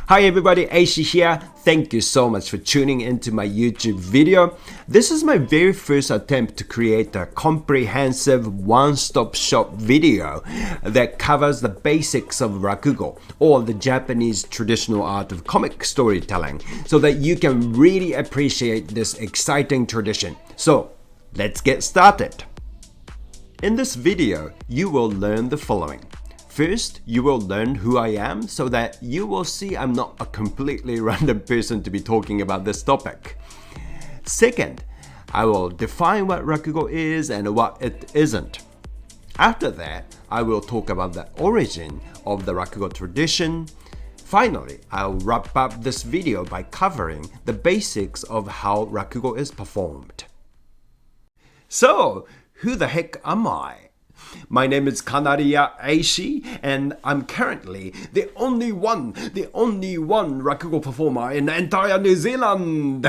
Hi everybody, Eishi here. Thank you so much for tuning into my YouTube video. This is my very first attempt to create a comprehensive one-stop shop video that covers the basics of Rakugo, or the Japanese traditional art of comic storytelling, so that you can really appreciate this exciting tradition. So, let's get started. In this video, you will learn the following. First, you will learn who I am so that you will see I'm not a completely random person to be talking about this topic. Second, I will define what Rakugo is and what it isn't. After that, I will talk about the origin of the Rakugo tradition. Finally, I'll wrap up this video by covering the basics of how Rakugo is performed. So, who the heck am I? My name is Kanariya Eishi, and I'm currently the only one Rakugo performer in the entire New Zealand.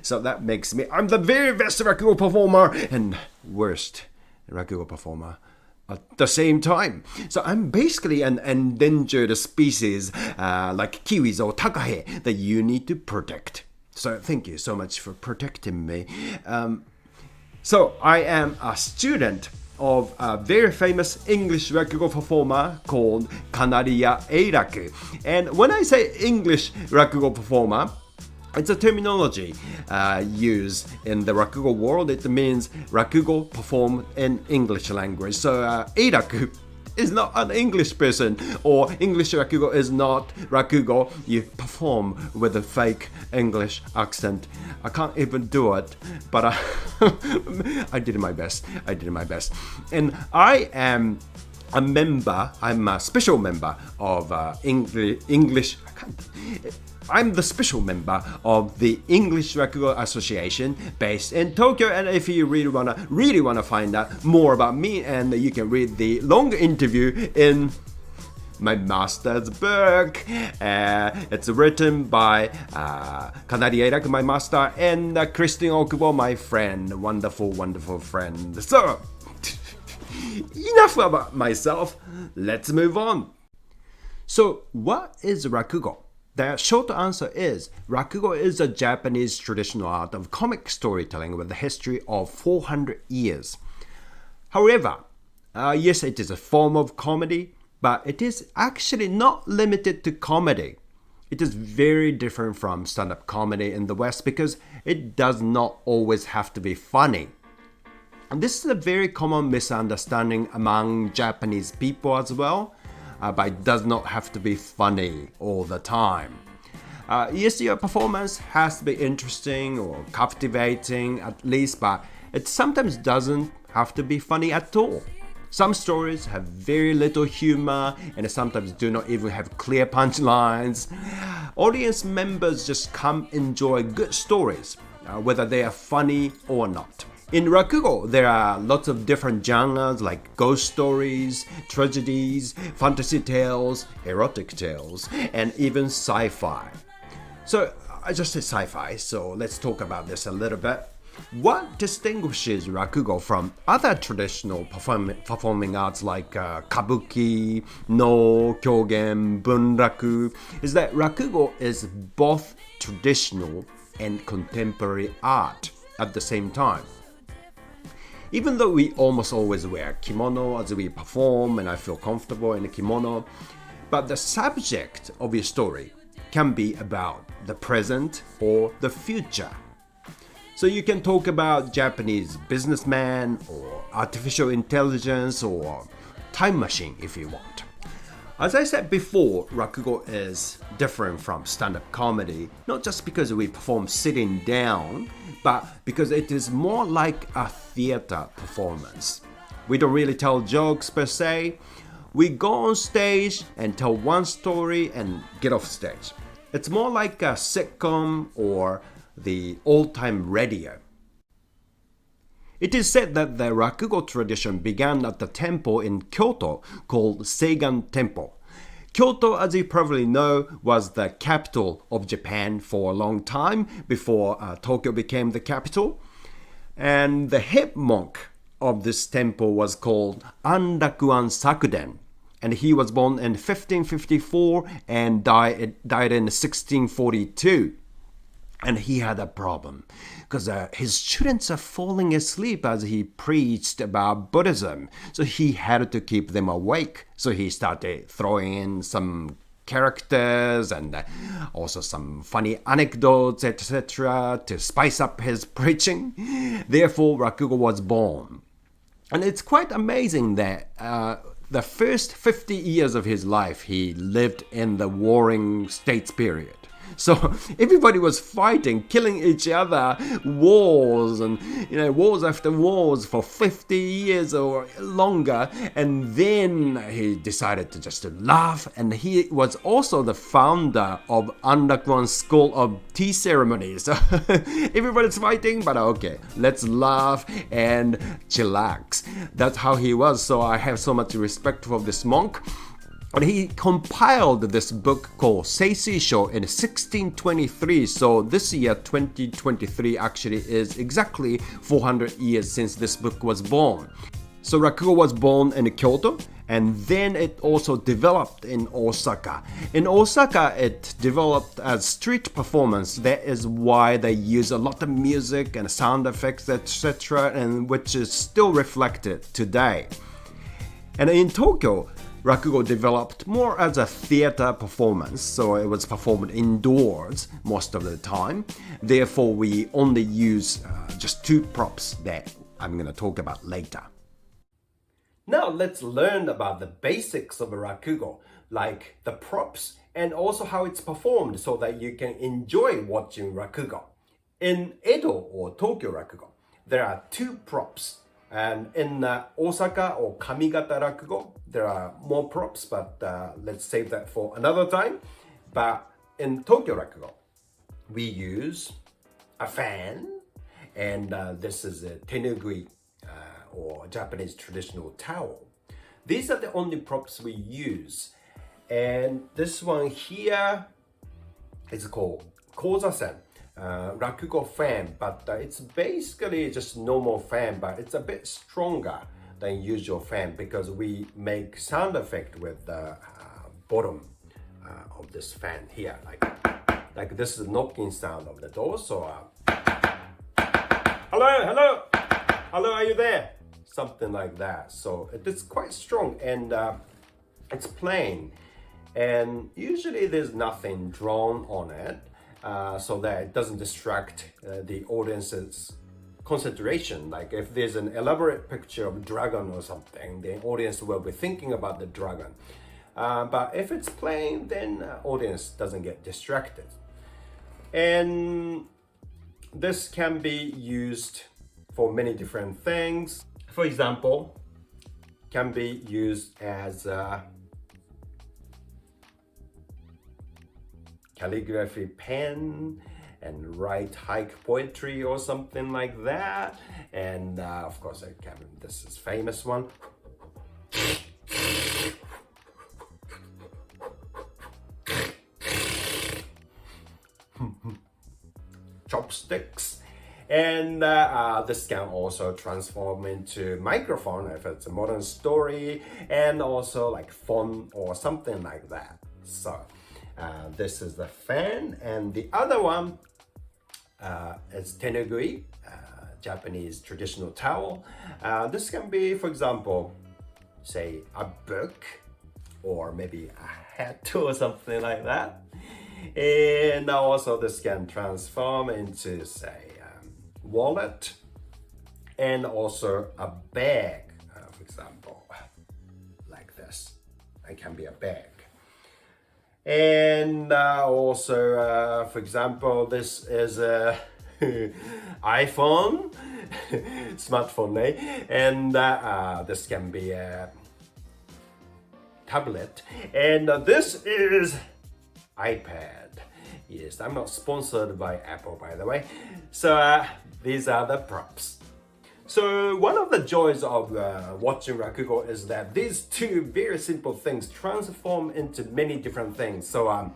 So that makes me, I'm the very best Rakugo performer and worst Rakugo performer at the same time. So I'm basically an endangered species like kiwis or takahe that you need to protect. So thank you so much for protecting me. So I am a student of a very famous English Rakugo performer called Kanariya. And when I say English Rakugo performer, it's a terminology used in the Rakugo world. It means Rakugo performed in English language. So Eiraku is not an English person, or English Rakugo is not Rakugo. You perform with a fake English accent. I can't even do it, but I did my best. And I am a member, I'm a special member of I'm the special member of the English Rakugo Association based in Tokyo. And if you really wanna find out more about me, and you can read the long interview in my master's book. It's written by Kanariya, my master, and Christine Okubo, my friend, wonderful friend. So, enough about myself. Let's move on. So, what is Rakugo? The short answer is, Rakugo is a Japanese traditional art of comic storytelling with a history of 400 years. However, yes, it is a form of comedy, but it is actually not limited to comedy. It is very different from stand-up comedy in the West because it does not always have to be funny. And this is a very common misunderstanding among Japanese people as well. But it does not have to be funny all the time. Yes, your performance has to be interesting or captivating at least, but it sometimes doesn't have to be funny at all. Some stories have very little humor and sometimes do not even have clear punchlines. Audience members just come enjoy good stories, whether they are funny or not. In Rakugo, there are lots of different genres like ghost stories, tragedies, fantasy tales, erotic tales, and even sci-fi. So, I just said sci-fi, so let's talk about this a little bit. What distinguishes Rakugo from other traditional performing arts like kabuki, no, kyogen, bunraku is that Rakugo is both traditional and contemporary art at the same time. Even though we almost always wear kimono as we perform, and I feel comfortable in a kimono, but the subject of your story can be about the present or the future. So you can talk about Japanese businessman or artificial intelligence or time machine if you want. As I said before, Rakugo is different from stand-up comedy, not just because we perform sitting down, but because it is more like a theater performance. We don't really tell jokes per se. We go on stage and tell one story and get off stage. It's more like a sitcom or the old-time radio. It is said that the Rakugo tradition began at the temple in Kyoto called Seigan Temple. Kyoto, as you probably know, was the capital of Japan for a long time before Tokyo became the capital. And the head monk of this temple was called Anrakuan Sakuden. and he was born in 1554 and died in 1642. And he had a problem because his students are falling asleep as he preached about Buddhism. So he had to keep them awake. So he started throwing in some characters and also some funny anecdotes, etc. to spice up his preaching. Therefore, Rakugo was born. And it's quite amazing that the first 50 years of his life, he lived in the warring states period. So everybody was fighting, killing each other, wars and wars after wars for 50 years or longer. And then he decided to just laugh. And he was also the founder of Underground School of Tea Ceremonies. So everybody's fighting, but okay, let's laugh and chillax. That's how he was. So I have so much respect for this monk. And he compiled this book called Seisui Sho in 1623. So this year, 2023, actually is exactly 400 years since this book was born. So Rakugo was born in Kyoto, and then it also developed in Osaka. In Osaka, it developed as street performance. That is why they use a lot of music and sound effects, etc., and which is still reflected today. And in Tokyo, Rakugo developed more as a theater performance, so it was performed indoors most of the time. Therefore, we only use just two props that I'm going to talk about later. Now let's learn about the basics of a Rakugo, like the props and also how it's performed so that you can enjoy watching Rakugo. In Edo or Tokyo Rakugo, there are two props. And in Osaka or Kamigata Rakugo, there are more props, but let's save that for another time. But in Tokyo Rakugo, we use a fan, and this is a tenugui or Japanese traditional towel. These are the only props we use. And this one here is called kozasen. Rakugo fan, but it's basically just normal fan, but it's a bit stronger than usual fan because we make sound effect with the bottom of this fan here, like this is the knocking sound of the door. So hello, are you there? Something like that. So it's quite strong, and it's plain, and usually there's nothing drawn on it. So that it doesn't distract the audience's concentration. Like if there's an elaborate picture of a dragon or something, the audience will be thinking about the dragon. But if it's plain, then audience doesn't get distracted. And this can be used for many different things. For example, can be used as calligraphy pen and write haiku poetry or something like that. And of course, this is famous one. Chopsticks. And this can also transform into microphone if it's a modern story, and also like phone or something like that. So this is the fan, and the other one is tenugui, Japanese traditional towel. This can be, for example, say a book or maybe a hat or something like that. And also this can transform into, say, wallet and also a bag, for example, like this. It can be a bag. And also, for example, this is a iPhone, smartphone, and this can be a tablet, and this is iPad. Yes, I'm not sponsored by Apple, by the way. So these are the props. So one of the joys of watching Rakugo is that these two very simple things transform into many different things. So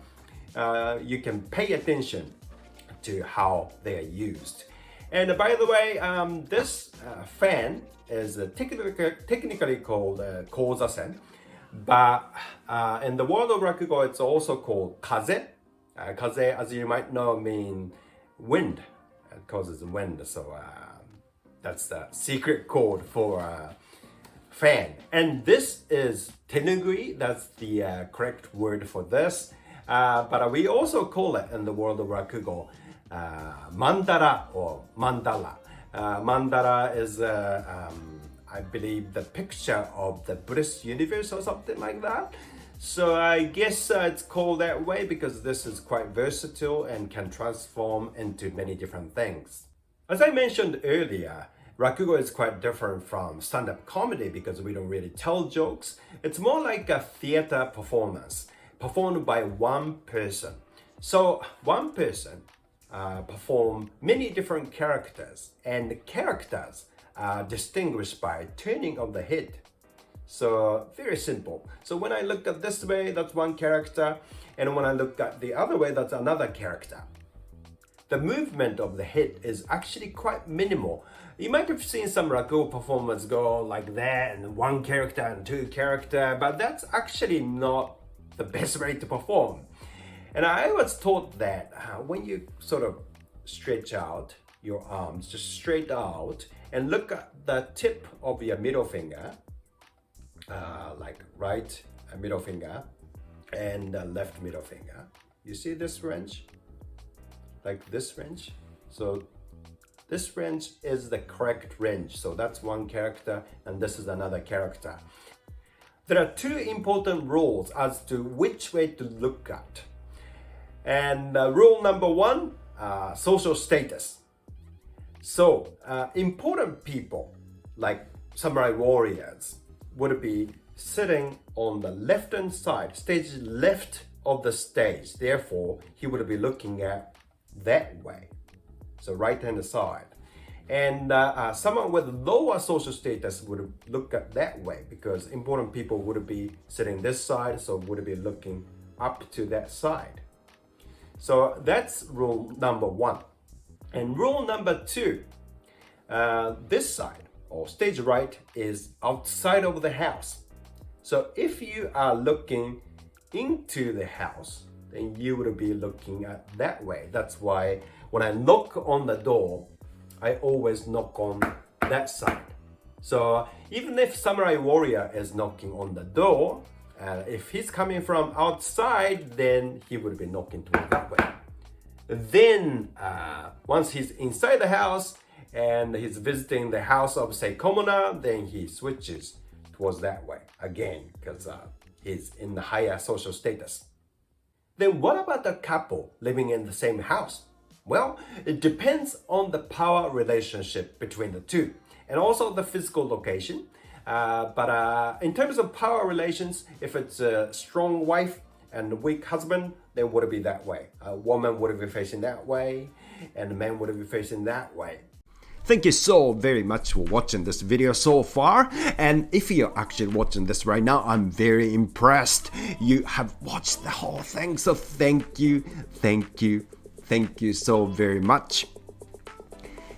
you can pay attention to how they are used. And by the way, this fan is technically called kozasen. But in the world of Rakugo, it's also called kaze. Kaze, as you might know, means wind. It causes wind. So that's the secret code for fan. And this is tenugui. That's the correct word for this. But we also call it in the world of Rakugo mandala or mandala. Mandala is, I believe, the picture of the Buddhist universe or something like that. So I guess it's called that way because this is quite versatile and can transform into many different things. As I mentioned earlier, Rakugo is quite different from stand-up comedy because we don't really tell jokes. It's more like a theater performance performed by one person. So one person perform many different characters, and the characters are distinguished by turning of the head. So very simple. So when I look at this way, that's one character, and when I look at the other way, that's another character. The movement of the head is actually quite minimal. You might have seen some Rakugo performers go like that, and one character and two character, but that's actually not the best way to perform. And I was taught that when you sort of stretch out your arms, just straight out, and look at the tip of your middle finger, like right middle finger and left middle finger. You see this range? Like this range? So this range is the correct range. So that's one character and this is another character. There are two important rules as to which way to look at. And rule number one, social status. So important people like samurai warriors would be sitting on the left hand side, stage left of the stage. Therefore, he would be looking at that way. So right hand side. And someone with lower social status would look at that way because important people would be sitting this side, so would be looking up to that side. So that's rule number one. And rule number two, this side or stage right is outside of the house. So if you are looking into the house, then you would be looking at that way. That's why when I knock on the door, I always knock on that side. So even if samurai warrior is knocking on the door, if he's coming from outside, then he would be knocking toward that way. Then once he's inside the house and he's visiting the house of say commoner, then he switches towards that way again because he's in the higher social status. Then what about the couple living in the same house? Well, it depends on the power relationship between the two and also the physical location. But in terms of power relations, if it's a strong wife and a weak husband, then would it be that way? A woman would be facing that way and a man would be facing that way. Thank you so very much for watching this video so far. And if you're actually watching this right now, I'm very impressed. You have watched the whole thing, so thank you so very much.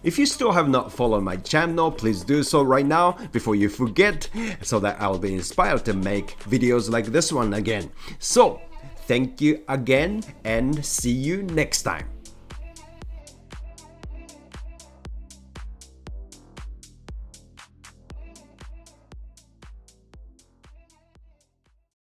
If you still have not followed my channel, please do so right now before you forget, so that I'll be inspired to make videos like this one again. So, thank you again and see you next time.